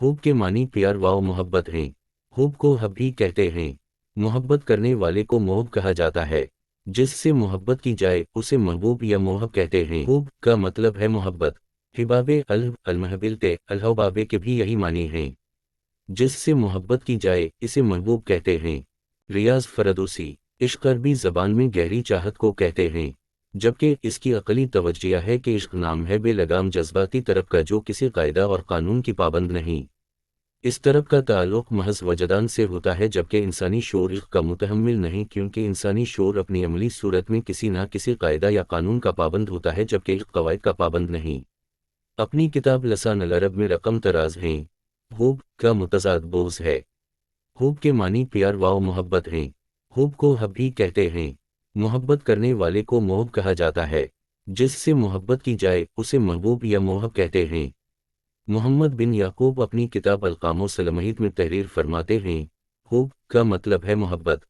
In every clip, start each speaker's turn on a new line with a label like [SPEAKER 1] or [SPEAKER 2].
[SPEAKER 1] Hub के मानी प्यार व मोहब्बत हैं। हुब को हब भी कहते हैं। मोहब्बत करने वाले को मोहब कहा जाता है। जिससे मोहब्बत की जाए उसे महबूब या मोहब कहते हैं। हुब का मतलब है मोहब्बत। हिबाबे अलमहबिलते अलहबाबे के भी यही मानी हैं। जिससे मोहब्बत की जाए इसे महबूब कहते हैं। रियाज फरदौसी। इश्क अरबी ज़बान में गहरी चाहत को कहते हैं, जबकि इसकी अकली तवज्जिया है कि इश्क नाम है बेलगाम जज्बाती तरफ का जो किसी कायदा और कानून की पाबंद नहीं। इस तरफ का ताल्लुक़ महज वजदान से होता है, जबकि इंसानी शोर इश्क का मुतहम्मिल नहीं, क्योंकि इंसानी शोर अपनी अमली सूरत में किसी न किसी कायदा या कानून का पाबंद होता है, जबकि इश्क कवायद का पाबंद नहीं। अपनी किताब लसान अल अरब में रकम तराज हैं। हुब का मुतज़ाद बोझ है। हुब के मानी प्यार व मोहब्बत हैं। हुब को हब भी कहते हैं। मोहब्बत करने वाले को मोहब कहा जाता है। जिससे मोहब्बत की जाए उसे महबूब या मोहब कहते हैं। मोहम्मद बिन याकूब अपनी किताब अलकामुस अलमहीद में तहरीर फरमाते हैं, हुब का मतलब है मोहब्बत।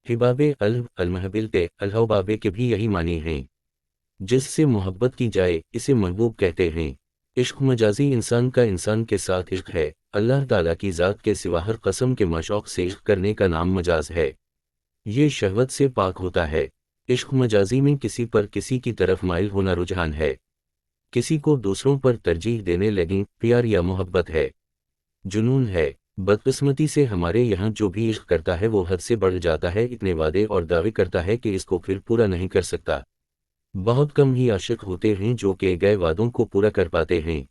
[SPEAKER 1] हिबाबे अलमहबिलते अलहबाबे के भी यही मानी हैं। जिससे मोहब्बत की जाए इसे महबूब कहते हैं। इश्क मजाजी इंसान का इंसान के साथ इश्क है। अल्लाह ताला की ज़ात के सिवा हर कसम के मशौक़ से इश्क करने का नाम मजाज है। ये शहवत से पाक होता है। इश्क मजाजी में किसी पर किसी की तरफ माइल होना रुझान है। किसी को दूसरों पर तरजीह देने लगी प्यार या मोहब्बत है। जुनून है। बदकिस्मती से हमारे यहाँ जो भी इश्क करता है वो हद से बढ़ जाता है, इतने वादे और दावे करता है कि इसको फिर पूरा नहीं कर सकता। बहुत कम ही आशिक होते हैं जो किए गए वादों को पूरा कर पाते हैं।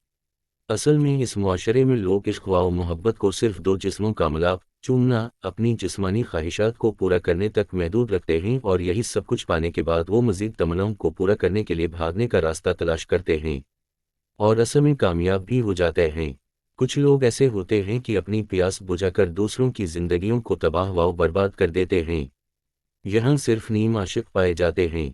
[SPEAKER 1] असल में इस मुआशरे में लोग इश्क व मोहब्बत को सिर्फ दो जिस्मों का मिलाप, चूमना, अपनी जिस्मानी ख्वाहिशात को पूरा करने तक महदूद रखते हैं, और यही सब कुछ पाने के बाद वो मज़ीद तमन्नाओं को पूरा करने के लिए भागने का रास्ता तलाश करते हैं और असल में कामयाब भी हो जाते हैं। कुछ लोग ऐसे होते हैं कि अपनी प्यास बुझाकर दूसरों की जिंदगियों को तबाह व बर्बाद कर देते हैं। यहाँ सिर्फ नीम आशिक पाए जाते हैं।